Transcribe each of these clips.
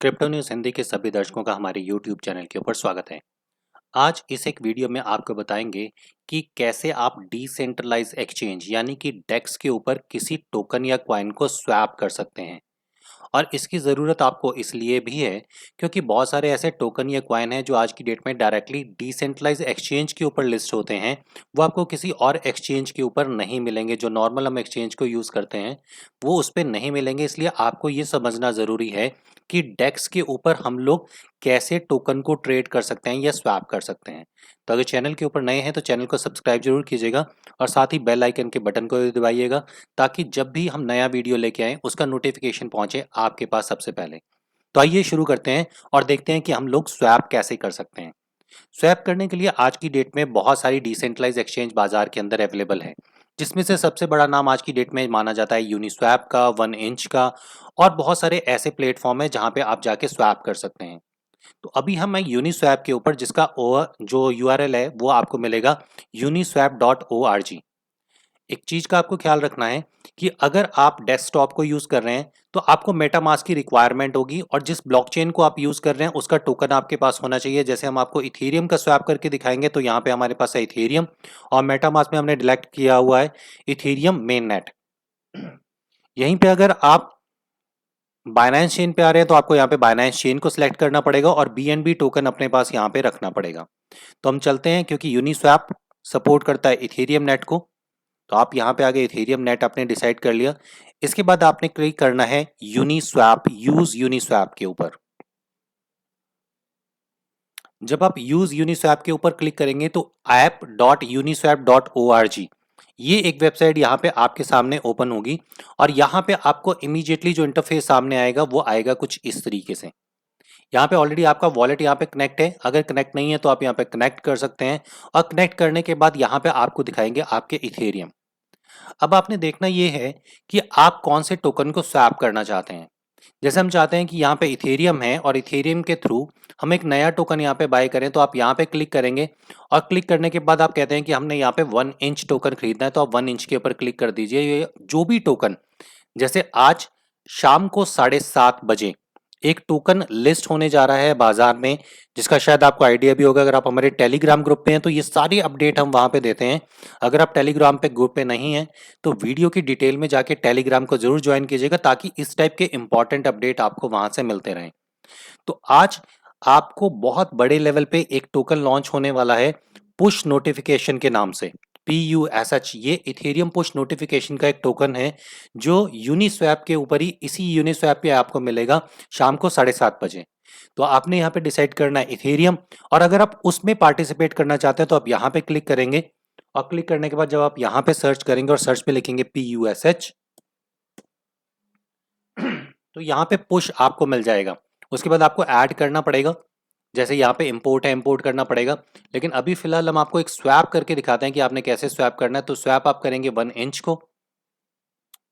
Crypto news Hindi के सभी दर्शकों का हमारे यूट्यूब चैनल के ऊपर स्वागत है। आज इस एक वीडियो में आपको बताएंगे कि कैसे आप डिसेंट्रलाइज एक्सचेंज यानी कि डेक्स के ऊपर किसी टोकन या क्वाइन को स्वैप कर सकते हैं। और इसकी ज़रूरत आपको इसलिए भी है क्योंकि बहुत सारे ऐसे टोकन या क्वाइन हैं जो आज की डेट में डायरेक्टली डिसेंट्रलाइज एक्सचेंज के ऊपर लिस्ट होते हैं। वो आपको किसी और एक्सचेंज के ऊपर नहीं मिलेंगे। जो नॉर्मल हम एक्सचेंज को यूज़ करते हैं वो उस पर नहीं मिलेंगे। इसलिए आपको ये समझना ज़रूरी है कि डेक्स के ऊपर हम लोग कैसे टोकन को ट्रेड कर सकते हैं या स्वैप कर सकते हैं। तो अगर चैनल के ऊपर नए हैं तो चैनल को सब्सक्राइब जरूर कीजिएगा और साथ ही बेल आइकन के बटन को भी दबाइएगा ताकि जब भी हम नया वीडियो लेके आएँ उसका नोटिफिकेशन पहुंचे आपके पास सबसे पहले। तो आइए शुरू करते हैं और देखते हैं कि हम लोग स्वैप कैसे कर सकते हैं। स्वैप करने के लिए आज की डेट में बहुत सारी डिसेंट्रलाइज एक्सचेंज बाजार के अंदर अवेलेबल है, जिसमें से सबसे बड़ा नाम आज की डेट में माना जाता है यूनिस्वैप का, वन इंच का, और बहुत सारे ऐसे प्लेटफॉर्म है जहां पे आप जाके स्वैप कर सकते हैं। तो अभी हम यूनिस्वैप के ऊपर जिसका जो यूआरएल है वो आपको मिलेगा uniswap.org। एक चीज़ का आपको ख्याल रखना है कि अगर आप डेस्कटॉप को यूज़ कर रहे हैं तो आपको मेटामास्क की रिक्वायरमेंट होगी और जिस ब्लॉकचेन को आप यूज़ कर रहे हैं उसका टोकन आपके पास होना चाहिए। जैसे हम आपको इथेरियम का स्वैप करके दिखाएंगे तो यहाँ पे हमारे पास है इथेरियम और मेटामास्क में हमने डिलेक्ट किया हुआ है इथेरियम मेन नेट। यहीं पे अगर आप बाइनेंस चेन पे आ रहे हैं तो आपको यहाँ पे बाइनेंस चेन को सिलेक्ट करना पड़ेगा और बीएनबी टोकन अपने पास यहाँ पे रखना पड़ेगा। तो हम चलते हैं क्योंकि यूनिस्वैप सपोर्ट करता है इथेरियम नेट को। तो आप यहाँ पे आगे इथेरियम नेट आपने डिसाइड कर लिया। इसके बाद आपने क्लिक करना है यूनिस्वैप, यूज यूनिस्वैप के ऊपर। जब आप यूज यूनिस्वैप के ऊपर क्लिक करेंगे तो app.uniswap.org ये एक वेबसाइट यहाँ पे आपके सामने ओपन होगी और यहाँ पे आपको इमीडिएटली जो इंटरफेस सामने आएगा वो आएगा कुछ इस तरीके से। यहाँ पे ऑलरेडी आपका वॉलेट यहाँ पे कनेक्ट है। अगर कनेक्ट नहीं है तो आप यहाँ पे कनेक्ट कर सकते हैं और कनेक्ट करने के बाद यहाँ पे आपको दिखाएंगे आपके इथेरियम। अब आपने देखना ये है कि आप कौन से टोकन को स्वैप करना चाहते हैं। जैसे हम चाहते हैं कि यहाँ पे इथेरियम है और इथेरियम के थ्रू हम एक नया टोकन यहाँ पे बाय करें तो आप यहाँ पे क्लिक करेंगे और क्लिक करने के बाद आप कहते हैं कि हमने यहाँ पे 1 इंच टोकन खरीदना है तो आप 1 इंच के ऊपर क्लिक कर दीजिए। ये जो भी टोकन, जैसे आज शाम को 7:30 बजे एक टोकन लिस्ट होने जा रहा है बाजार में, जिसका शायद आपको आइडिया भी होगा। अगर आप हमारे टेलीग्राम ग्रुप पे हैं तो ये सारी अपडेट हम वहां पे देते हैं। अगर आप टेलीग्राम पे ग्रुप पे नहीं हैं तो वीडियो की डिटेल में जाके टेलीग्राम को जरूर ज्वाइन कीजिएगा ताकि इस टाइप के इंपॉर्टेंट अपडेट आपको वहां से मिलते रहें। तो आज आपको बहुत बड़े लेवल पे एक टोकन लॉन्च होने वाला है पुश नोटिफिकेशन के नाम से, PUSH। ये इथेरियम पुश नोटिफिकेशन का एक टोकन है जो यूनिस्वैप के ऊपर ही, इसी यूनिस्वैप पे आपको मिलेगा शाम को 7:30 बजे। तो आपने यहाँ पे डिसाइड करना है इथेरियम, और अगर आप उसमें पार्टिसिपेट करना चाहते हैं तो आप यहाँ पे क्लिक करेंगे और क्लिक करने के बाद जब आप यहाँ पे सर्च करेंगे और सर्च पे लिखेंगे PUSH तो यहाँ पे पुश आपको मिल जाएगा। उसके बाद आपको ऐड करना पड़ेगा। जैसे यहाँ पे इंपोर्ट है, इंपोर्ट करना पड़ेगा। लेकिन अभी फिलहाल हम आपको एक स्वैप करके दिखाते हैं कि आपने कैसे स्वैप करना है। तो स्वैप आप करेंगे 1 इंच को,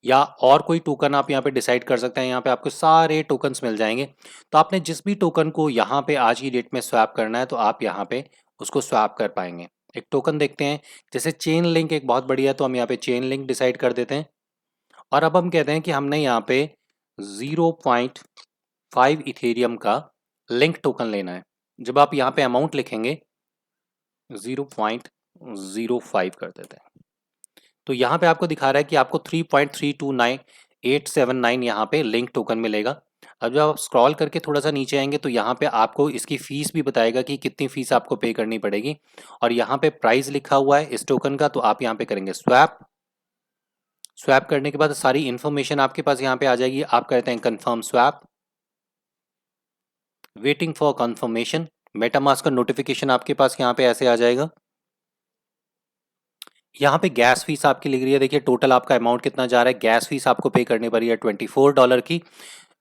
या और कोई टोकन आप यहाँ पे डिसाइड कर सकते हैं। यहाँ पे आपको सारे टोकन्स मिल जाएंगे। तो आपने जिस भी टोकन को यहाँ पे आज की डेट में स्वैप करना है तो आप यहाँ पे उसको स्वैप कर पाएंगे। एक टोकन देखते हैं, जैसे चेन लिंक एक बहुत बढ़िया, तो हम यहाँ पे चेन लिंक डिसाइड कर देते हैं। और अब हम कहते हैं कि हमने यहाँ पे 0.5 इथेरियम का लिंक टोकन लेना है। जब आप यहाँ पे अमाउंट लिखेंगे 0.05 कर देते हैं तो यहाँ पे आपको दिखा रहा है कि आपको 3.329879 यहाँ पे लिंक टोकन मिलेगा। अब जब आप स्क्रॉल करके थोड़ा सा नीचे आएंगे तो यहाँ पे आपको इसकी फीस भी बताएगा कि कितनी फीस आपको पे करनी पड़ेगी, और यहाँ पे प्राइस लिखा हुआ है इस टोकन का। तो आप यहाँ पे करेंगे स्वैप। स्वैप करने के बाद सारी इन्फॉर्मेशन आपके पास यहाँ पे आ जाएगी। आप कहते हैं confirm swap, waiting for confirmation. MetaMask का नोटिफिकेशन आपके पास यहाँ पे ऐसे आ जाएगा। यहाँ पे गैस फीस आपकी लिख रही है। देखिए टोटल आपका अमाउंट कितना जा रहा है। गैस फीस आपको पे करनी पड़ी है $24 की।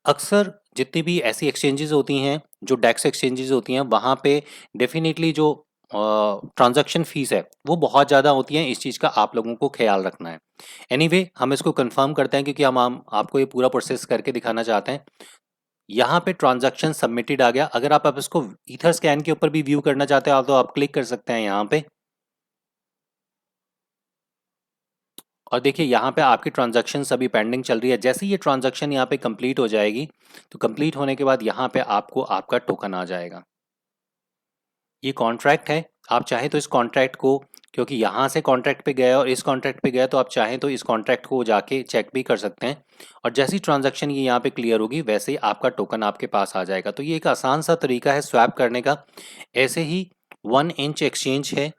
अक्सर जितनी भी ऐसी एक्सचेंजेस होती हैं जो डेक्स एक्सचेंजेस होती हैं वहाँ पे डेफिनेटली जो ट्रांजैक्शन फीस है वो बहुत ज़्यादा होती है। इस चीज़ का आप लोगों को ख्याल रखना है। एनीवे हम इसको कंफर्म करते हैं क्योंकि हम आपको ये पूरा प्रोसेस करके दिखाना चाहते हैं। यहाँ पे ट्रांजैक्शन सबमिटेड आ गया। अगर आप इसको ईथर स्कैन के ऊपर भी व्यू करना चाहते हैं तो आप क्लिक कर सकते हैं यहाँ पे, और देखिए यहाँ पे आपकी ट्रांजैक्शन अभी पेंडिंग चल रही है। जैसे ही ये ट्रांजैक्शन यहाँ पे कंप्लीट हो जाएगी, तो कंप्लीट होने के बाद यहाँ पे आपको आपका टोकन आ जाएगा। ये कॉन्ट्रैक्ट है, आप चाहें तो इस कॉन्ट्रैक्ट को, क्योंकि यहाँ से कॉन्ट्रैक्ट पे गया और इस कॉन्ट्रैक्ट पे गया, तो आप चाहें तो इस कॉन्ट्रैक्ट को जाके चेक भी कर सकते हैं। और जैसी ट्रांजैक्शन ये यहाँ पे क्लियर होगी, वैसे ही आपका टोकन आपके पास आ जाएगा। तो ये एक आसान सा तरीका है स्वैप करने का। ऐसे ही 1 इंच एक्सचेंज है,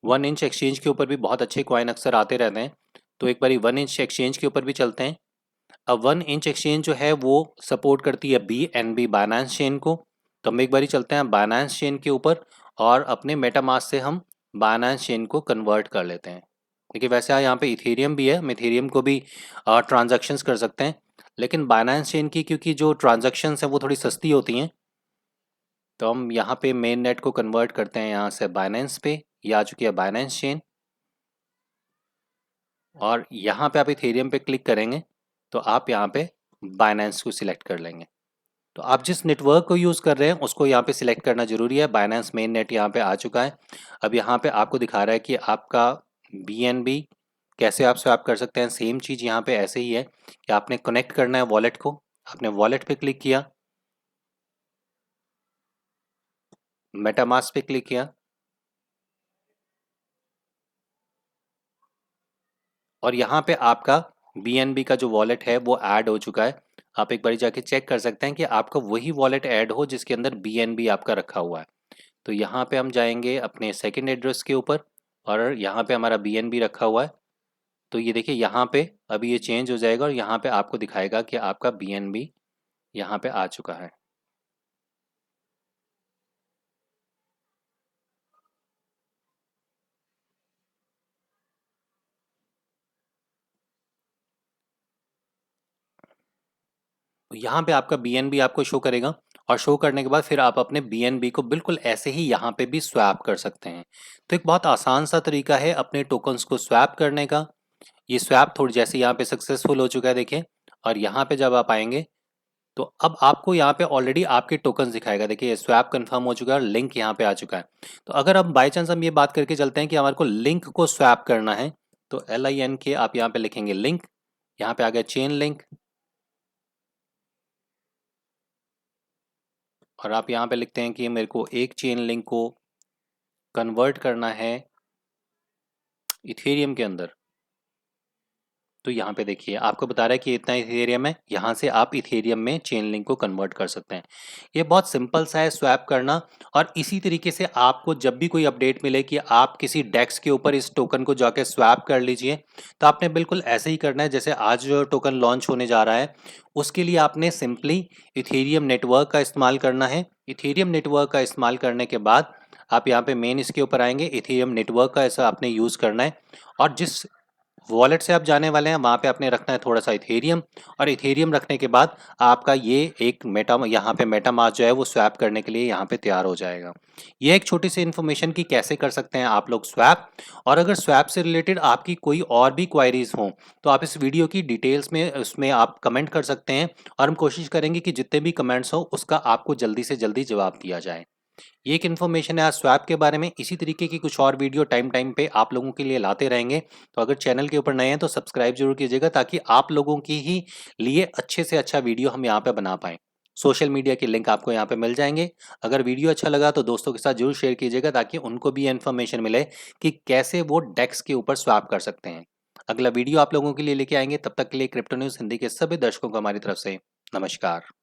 1 इंच एक्सचेंज के ऊपर भी बहुत अच्छे कॉइन अक्सर आते रहते हैं। तो एक बारी 1 इंच एक्सचेंज के ऊपर भी चलते हैं। अब 1 इंच एक्सचेंज जो है वो सपोर्ट करती है BNB बाइनेंस चेन को। तो हम एक बारी चलते हैं बाइनेंस चेन के ऊपर और अपने मेटामास्क से हम बाइनेंस चेन को कन्वर्ट कर लेते हैं। देखिए वैसे यहाँ पे इथेरियम भी है, हम इथेरियम को भी ट्रांजैक्शंस कर सकते हैं, लेकिन बाइनेंस चेन की क्योंकि जो ट्रांजैक्शंस हैं वो थोड़ी सस्ती होती हैं, तो हम यहाँ पे मेन नेट को कन्वर्ट करते हैं यहाँ से बाइनेंस पे। ये आ चुकी है बाइनेंस चेन, और यहाँ पे आप इथेरियम पे क्लिक करेंगे तो आप यहाँ पे बाइनेंस को सिलेक्ट कर लेंगे। तो आप जिस नेटवर्क को यूज़ कर रहे हैं उसको यहाँ पे सिलेक्ट करना जरूरी है। बाइनेंस मेन नेट यहाँ पे आ चुका है। अब यहाँ पे आपको दिखा रहा है कि आपका BNB कैसे आप स्वैप कर सकते हैं। सेम चीज़ यहाँ पे ऐसे ही है कि आपने कनेक्ट करना है वॉलेट को। आपने वॉलेट पे क्लिक किया, मेटामास्क पे क्लिक किया, और यहाँ पे आपका BNB का जो वॉलेट है वो ऐड हो चुका है। आप एक बार जाके चेक कर सकते हैं कि आपका वही वॉलेट ऐड हो जिसके अंदर BNB आपका रखा हुआ है। तो यहाँ पे हम जाएंगे अपने सेकंड एड्रेस के ऊपर, और यहाँ पे हमारा BNB रखा हुआ है। तो ये देखिए यहाँ पे अभी ये चेंज हो जाएगा और यहाँ पे आपको दिखाएगा कि आपका BNB यहाँ पे आ चुका है। तो यहाँ पे आपका BNB आपको शो करेगा, और शो करने के बाद फिर आप अपने BNB को बिल्कुल ऐसे ही यहाँ पे भी स्वैप कर सकते हैं। तो एक बहुत आसान सा तरीका है अपने टोकन्स को स्वैप करने का। ये स्वैप थोड़ी जैसे यहाँ पे सक्सेसफुल हो चुका है देखिए, और यहाँ पे जब आप आएंगे तो अब आपको यहाँ पे ऑलरेडी आपके टोकन्स दिखाएगा। देखिए ये स्वैप कंफर्म हो चुका है और लिंक यहाँ पे आ चुका है। तो अगर हम बाई चांस हम ये बात करके चलते हैं कि हमारे को लिंक को स्वैप करना है, तो LINK आप यहाँ पे लिखेंगे लिंक, यहाँ पे आ गया चेन लिंक, और आप यहाँ पे लिखते हैं कि मेरे को एक चेन लिंक को कन्वर्ट करना है इथेरियम के अंदर। तो यहाँ पे देखिए आपको बता रहा है कि इतना इथेरियम है, यहाँ से आप इथेरियम में चेन लिंक को कन्वर्ट कर सकते हैं। ये बहुत सिंपल सा है स्वैप करना। और इसी तरीके से आपको जब भी कोई अपडेट मिले कि आप किसी डेक्स के ऊपर इस टोकन को जाके स्वैप कर लीजिए, तो आपने बिल्कुल ऐसे ही करना है जैसे आज जो टोकन लॉन्च होने जा रहा है, उसके लिए आपने सिंपली इथेरियम नेटवर्क का इस्तेमाल करना है। इथेरियम नेटवर्क का इस्तेमाल करने के बाद आप यहाँ पे मेन इसके ऊपर आएंगे, इथेरियम नेटवर्क का ऐसा आपने यूज़ करना है, और जिस वॉलेट से आप जाने वाले हैं वहाँ पे आपने रखना है थोड़ा सा इथेरियम, और इथेरियम रखने के बाद आपका ये एक यहाँ पे मेटामास्क जो है वो स्वैप करने के लिए यहाँ पे तैयार हो जाएगा। ये एक छोटी सी इन्फॉर्मेशन की कैसे कर सकते हैं आप लोग स्वैप। और अगर स्वैप से रिलेटेड आपकी कोई और भी क्वायरीज हों तो आप इस वीडियो की डिटेल्स में उसमें आप कमेंट कर सकते हैं, और हम कोशिश करेंगे कि जितने भी कमेंट्स हो उसका आपको जल्दी से जल्दी जवाब दिया जाए। ये एक इन्फॉर्मेशन है आज स्वैप के बारे में। इसी तरीके की कुछ और वीडियो टाइम टाइम पे आप लोगों के लिए लाते रहेंगे। तो अगर चैनल के ऊपर नए हैं तो सब्सक्राइब जरूर कीजिएगा, ताकि आप लोगों की ही लिए अच्छे से अच्छा वीडियो हम यहाँ पे बना पाएँ। सोशल मीडिया के लिंक आपको यहाँ पे मिल जाएंगे। अगर वीडियो अच्छा लगा तो दोस्तों के साथ जरूर शेयर कीजिएगा, ताकि उनको भी इन्फॉर्मेशन मिले कि कैसे वो डेक्स के ऊपर स्वैप कर सकते हैं। अगला वीडियो आप लोगों के लिए लेके आएंगे। तब तक के लिए क्रिप्टो न्यूज़ हिंदी के सभी दर्शकों को हमारी तरफ से नमस्कार।